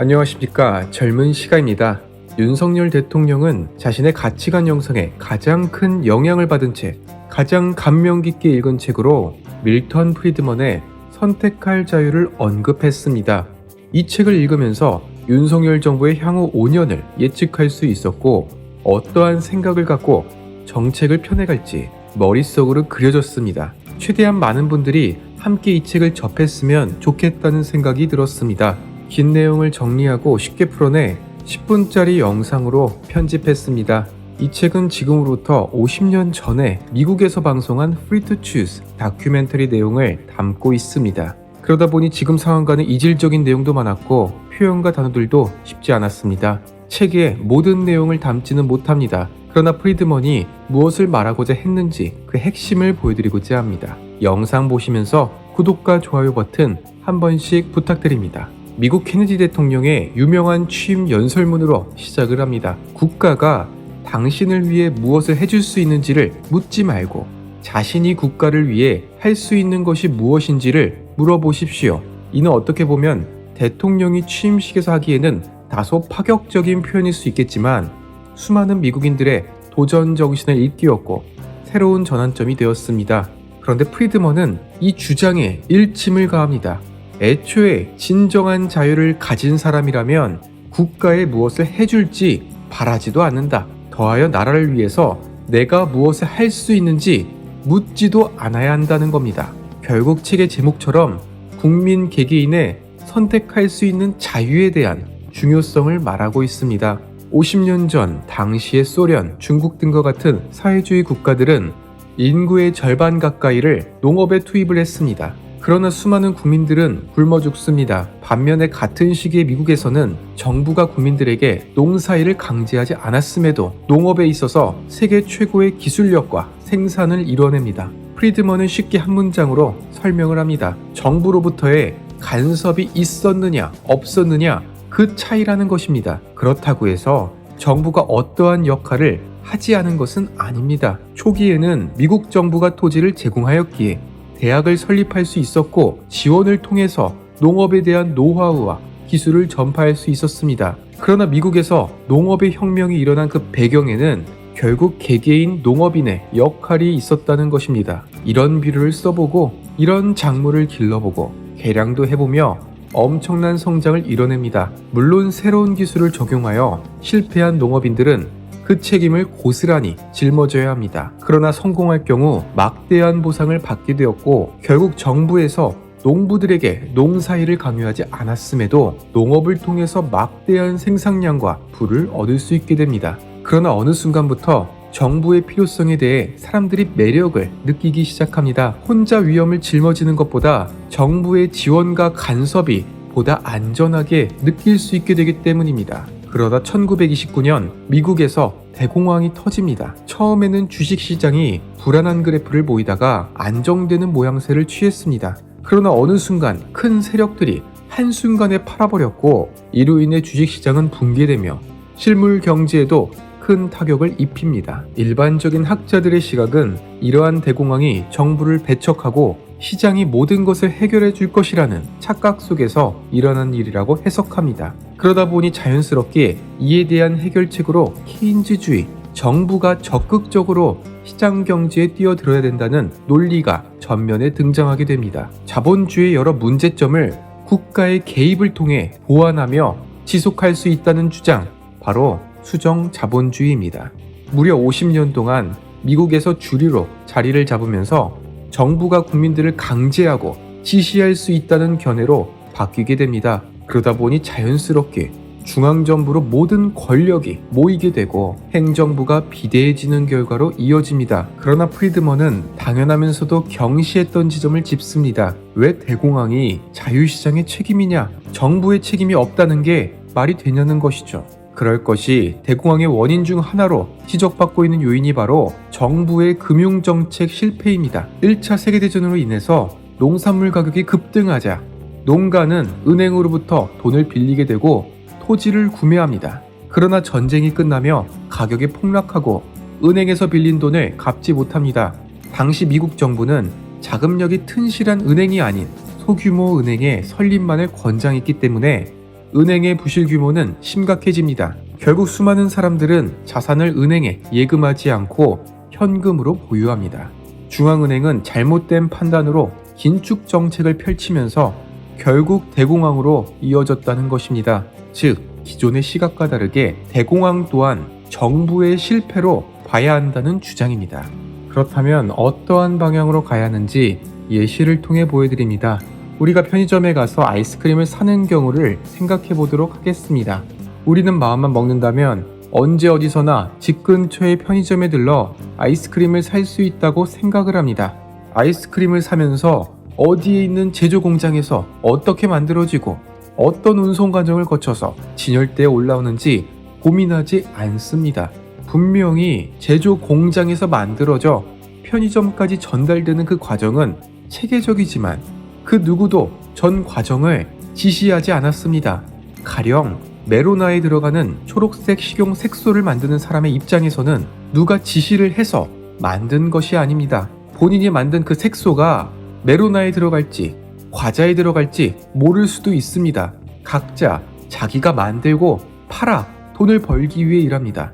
안녕하십니까. 젊은 시가입니다. 윤석열 대통령은 자신의 가치관 형성에 가장 큰 영향을 받은 책, 가장 감명 깊게 읽은 책으로 밀턴 프리드먼의 선택할 자유를 언급했습니다. 이 책을 읽으면서 윤석열 정부의 향후 5년을 예측할 수 있었고, 어떠한 생각을 갖고 정책을 펴내갈지 머릿속으로 그려졌습니다. 최대한 많은 분들이 함께 이 책을 접했으면 좋겠다는 생각이 들었습니다. 긴 내용을 정리하고 쉽게 풀어내 10분짜리 영상으로 편집했습니다. 이 책은 지금으로부터 50년 전에 미국에서 방송한 Free to Choose 다큐멘터리 내용을 담고 있습니다. 그러다 보니 지금 상황과는 이질적인 내용도 많았고 표현과 단어들도 쉽지 않았습니다. 책의 모든 내용을 담지는 못합니다. 그러나 프리드먼이 무엇을 말하고자 했는지 그 핵심을 보여드리고자 합니다. 영상 보시면서 구독과 좋아요 버튼 한 번씩 부탁드립니다. 미국 케네디 대통령의 유명한 취임 연설문으로 시작을 합니다. 국가가 당신을 위해 무엇을 해줄 수 있는지를 묻지 말고 자신이 국가를 위해 할 수 있는 것이 무엇인지를 물어보십시오. 이는 어떻게 보면 대통령이 취임식에서 하기에는 다소 파격적인 표현일 수 있겠지만 수많은 미국인들의 도전 정신을 일깨웠고 새로운 전환점이 되었습니다. 그런데 프리드먼은 이 주장에 일침을 가합니다. 애초에 진정한 자유를 가진 사람이라면 국가에 무엇을 해줄지 바라지도 않는다. 더하여 나라를 위해서 내가 무엇을 할 수 있는지 묻지도 않아야 한다는 겁니다. 결국 책의 제목처럼 국민 개개인의 선택할 수 있는 자유에 대한 중요성을 말하고 있습니다. 50년 전 당시의 소련, 중국 등과 같은 사회주의 국가들은 인구의 절반 가까이를 농업에 투입을 했습니다. 그러나 수많은 국민들은 굶어 죽습니다. 반면에 같은 시기에 미국에서는 정부가 국민들에게 농사일을 강제하지 않았음에도 농업에 있어서 세계 최고의 기술력과 생산을 이뤄냅니다. 프리드먼은 쉽게 한 문장으로 설명을 합니다. 정부로부터의 간섭이 있었느냐 없었느냐 그 차이라는 것입니다. 그렇다고 해서 정부가 어떠한 역할을 하지 않은 것은 아닙니다. 초기에는 미국 정부가 토지를 제공하였기에 대학을 설립할 수 있었고 지원을 통해서 농업에 대한 노하우와 기술을 전파할 수 있었습니다. 그러나 미국에서 농업의 혁명이 일어난 그 배경에는 결국 개개인 농업인의 역할이 있었다는 것입니다. 이런 비유를 써보고 이런 작물을 길러보고 개량도 해보며 엄청난 성장을 이뤄냅니다. 물론 새로운 기술을 적용하여 실패한 농업인들은 그 책임을 고스란히 짊어져야 합니다. 그러나 성공할 경우 막대한 보상을 받게 되었고 결국 정부에서 농부들에게 농사일을 강요하지 않았음에도 농업을 통해서 막대한 생산량과 부를 얻을 수 있게 됩니다. 그러나 어느 순간부터 정부의 필요성에 대해 사람들이 매력을 느끼기 시작합니다. 혼자 위험을 짊어지는 것보다 정부의 지원과 간섭이 보다 안전하게 느낄 수 있게 되기 때문입니다. 그러다 1929년 미국에서 대공황이 터집니다. 처음에는 주식시장이 불안한 그래프를 보이다가 안정되는 모양새를 취했습니다. 그러나 어느 순간 큰 세력들이 한순간에 팔아버렸고 이로 인해 주식시장은 붕괴되며 실물 경제에도 큰 타격을 입힙니다. 일반적인 학자들의 시각은 이러한 대공황이 정부를 배척하고 시장이 모든 것을 해결해 줄 것이라는 착각 속에서 일어난 일이라고 해석합니다. 그러다 보니 자연스럽게 이에 대한 해결책으로 케인즈주의, 정부가 적극적으로 시장 경제에 뛰어들어야 된다는 논리가 전면에 등장하게 됩니다. 자본주의의 여러 문제점을 국가의 개입을 통해 보완하며 지속할 수 있다는 주장, 바로 수정 자본주의입니다. 무려 50년 동안 미국에서 주류로 자리를 잡으면서 정부가 국민들을 강제하고 지시할 수 있다는 견해로 바뀌게 됩니다. 그러다 보니 자연스럽게 중앙정부로 모든 권력이 모이게 되고 행정부가 비대해지는 결과로 이어집니다. 그러나 프리드먼은 당연하면서도 경시했던 지점을 짚습니다. 왜 대공황이 자유시장의 책임이냐, 정부의 책임이 없다는 게 말이 되냐는 것이죠. 그럴 것이 대공황의 원인 중 하나로 지적받고 있는 요인이 바로 정부의 금융정책 실패입니다. 1차 세계대전으로 인해서 농산물 가격이 급등하자 농가는 은행으로부터 돈을 빌리게 되고 토지를 구매합니다. 그러나 전쟁이 끝나며 가격이 폭락하고 은행에서 빌린 돈을 갚지 못합니다. 당시 미국 정부는 자금력이 튼실한 은행이 아닌 소규모 은행의 설립만을 권장했기 때문에 은행의 부실 규모는 심각해집니다. 결국 수많은 사람들은 자산을 은행에 예금하지 않고 현금으로 보유합니다. 중앙은행은 잘못된 판단으로 긴축 정책을 펼치면서 결국 대공황으로 이어졌다는 것입니다. 즉, 기존의 시각과 다르게 대공황 또한 정부의 실패로 봐야 한다는 주장입니다. 그렇다면 어떠한 방향으로 가야 하는지 예시를 통해 보여드립니다. 우리가 편의점에 가서 아이스크림을 사는 경우를 생각해 보도록 하겠습니다. 우리는 마음만 먹는다면 언제 어디서나 집 근처의 편의점에 들러 아이스크림을 살 수 있다고 생각을 합니다. 아이스크림을 사면서 어디에 있는 제조 공장에서 어떻게 만들어지고 어떤 운송 과정을 거쳐서 진열대에 올라오는지 고민하지 않습니다. 분명히 제조 공장에서 만들어져 편의점까지 전달되는 그 과정은 체계적이지만 그 누구도 전 과정을 지시하지 않았습니다. 가령 메로나에 들어가는 초록색 식용 색소를 만드는 사람의 입장에서는 누가 지시를 해서 만든 것이 아닙니다. 본인이 만든 그 색소가 메로나에 들어갈지 과자에 들어갈지 모를 수도 있습니다. 각자 자기가 만들고 팔아 돈을 벌기 위해 일합니다.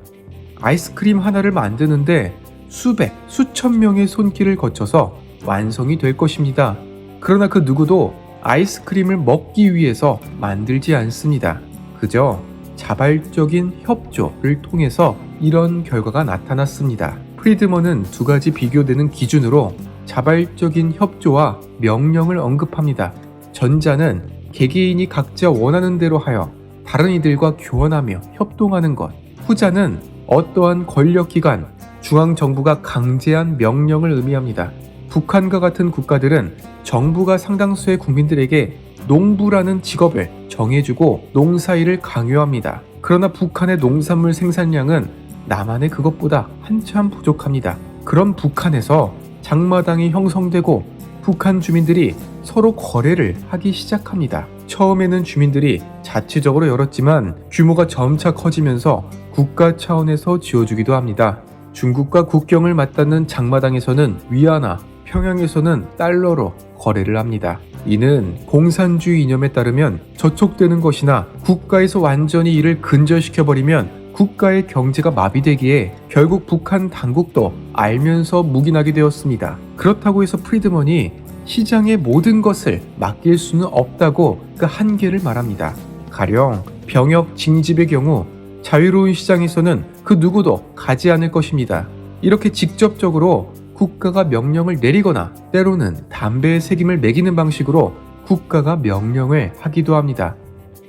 아이스크림 하나를 만드는데 수백, 수천 명의 손길을 거쳐서 완성이 될 것입니다. 그러나 그 누구도 아이스크림을 먹기 위해서 만들지 않습니다. 그저 자발적인 협조를 통해서 이런 결과가 나타났습니다. 프리드먼은 두 가지 비교되는 기준으로 자발적인 협조와 명령을 언급합니다. 전자는 개개인이 각자 원하는 대로 하여 다른 이들과 교환하며 협동하는 것, 후자는 어떠한 권력기관, 중앙정부가 강제한 명령을 의미합니다. 북한과 같은 국가들은 정부가 상당수의 국민들에게 농부라는 직업을 정해주고 농사일을 강요합니다. 그러나 북한의 농산물 생산량은 남한의 그것보다 한참 부족합니다. 그런 북한에서 장마당이 형성되고 북한 주민들이 서로 거래를 하기 시작합니다. 처음에는 주민들이 자치적으로 열었지만 규모가 점차 커지면서 국가 차원에서 지어주기도 합니다. 중국과 국경을 맞닿는 장마당에서는 위안화, 평양에서는 달러로 거래를 합니다. 이는 공산주의 이념에 따르면 저촉되는 것이나 국가에서 완전히 이를 근절시켜버리면 국가의 경제가 마비되기에 결국 북한 당국도 알면서 묵인하게 되었습니다. 그렇다고 해서 프리드먼이 시장의 모든 것을 맡길 수는 없다고 그 한계를 말합니다. 가령 병역 징집의 경우 자유로운 시장에서는 그 누구도 가지 않을 것입니다. 이렇게 직접적으로 국가가 명령을 내리거나 때로는 담배의 책임을 매기는 방식으로 국가가 명령을 하기도 합니다.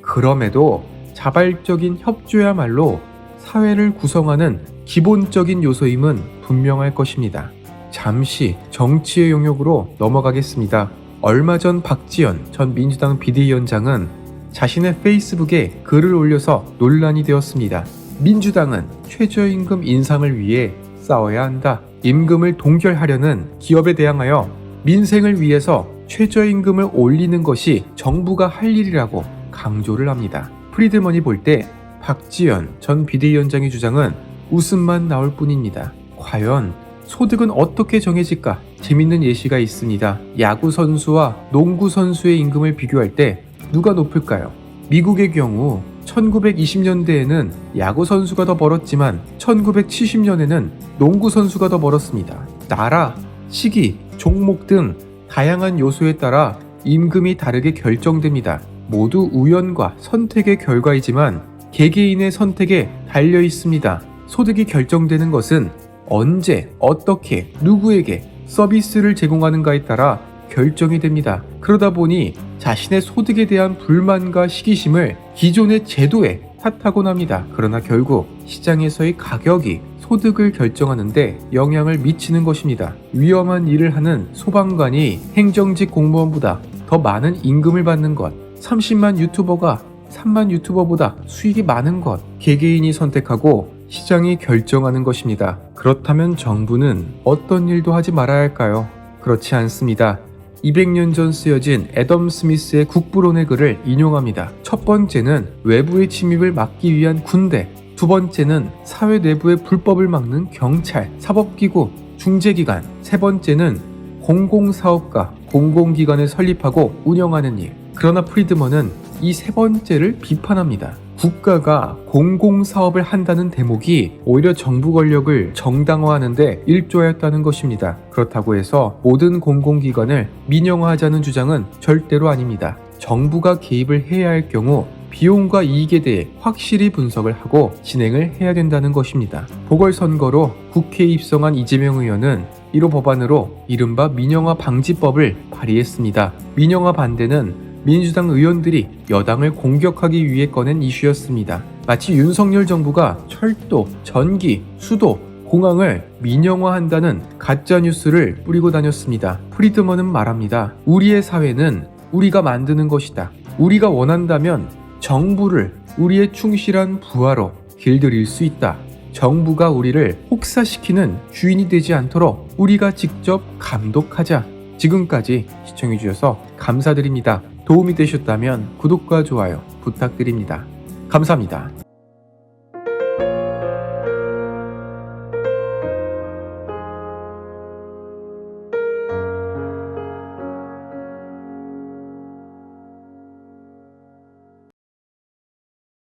그럼에도 자발적인 협조야말로 사회를 구성하는 기본적인 요소임은 분명할 것입니다. 잠시 정치의 영역으로 넘어가겠습니다. 얼마 전 박지원 전 민주당 비대위원장은 자신의 페이스북에 글을 올려서 논란이 되었습니다. 민주당은 최저임금 인상을 위해 싸워야 한다. 임금을 동결하려는 기업에 대항하여 민생을 위해서 최저임금을 올리는 것이 정부가 할 일이라고 강조를 합니다. 프리드먼이 볼 때 박지원 전 비대위원장의 주장은 웃음만 나올 뿐입니다. 과연 소득은 어떻게 정해질까? 재밌는 예시가 있습니다. 야구 선수와 농구 선수의 임금을 비교할 때 누가 높을까요? 미국의 경우 1920년대에는 야구 선수가 더 벌었지만 1970년에는 농구 선수가 더 벌었습니다. 나라, 시기, 종목 등 다양한 요소에 따라 임금이 다르게 결정됩니다. 모두 우연과 선택의 결과이지만 개개인의 선택에 달려 있습니다. 소득이 결정되는 것은 언제, 어떻게, 누구에게 서비스를 제공하는가에 따라 결정이 됩니다. 그러다 보니 자신의 소득에 대한 불만과 시기심을 기존의 제도에 탓하곤 합니다. 그러나 결국 시장에서의 가격이 소득을 결정하는데 영향을 미치는 것입니다. 위험한 일을 하는 소방관이 행정직 공무원보다 더 많은 임금을 받는 것, 30만 유튜버가 3만 유튜버보다 수익이 많은 것, 개개인이 선택하고 시장이 결정하는 것입니다. 그렇다면 정부는 어떤 일도 하지 말아야 할까요? 그렇지 않습니다. 200년 전 쓰여진 애덤 스미스의 국부론의 글을 인용합니다. 첫 번째는 외부의 침입을 막기 위한 군대, 두 번째는 사회 내부의 불법을 막는 경찰, 사법기구, 중재기관, 세 번째는 공공사업가, 공공기관을 설립하고 운영하는 일. 그러나 프리드먼은 이 세 번째를 비판합니다. 국가가 공공사업을 한다는 대목이 오히려 정부 권력을 정당화하는데 일조하였다는 것입니다. 그렇다고 해서 모든 공공기관을 민영화하자는 주장은 절대로 아닙니다. 정부가 개입을 해야 할 경우 비용과 이익에 대해 확실히 분석을 하고 진행을 해야 된다는 것입니다. 보궐선거로 국회에 입성한 이재명 의원은 1호 법안으로 이른바 민영화 방지법을 발의했습니다. 민영화 반대는 민주당 의원들이 여당을 공격하기 위해 꺼낸 이슈였습니다. 마치 윤석열 정부가 철도, 전기, 수도, 공항을 민영화한다는 가짜뉴스를 뿌리고 다녔습니다. 프리드먼은 말합니다. 우리의 사회는 우리가 만드는 것이다. 우리가 원한다면 정부를 우리의 충실한 부하로 길들일 수 있다. 정부가 우리를 혹사시키는 주인이 되지 않도록 우리가 직접 감독하자. 지금까지 시청해주셔서 감사드립니다. 도움이 되셨다면 구독과 좋아요 부탁드립니다. 감사합니다.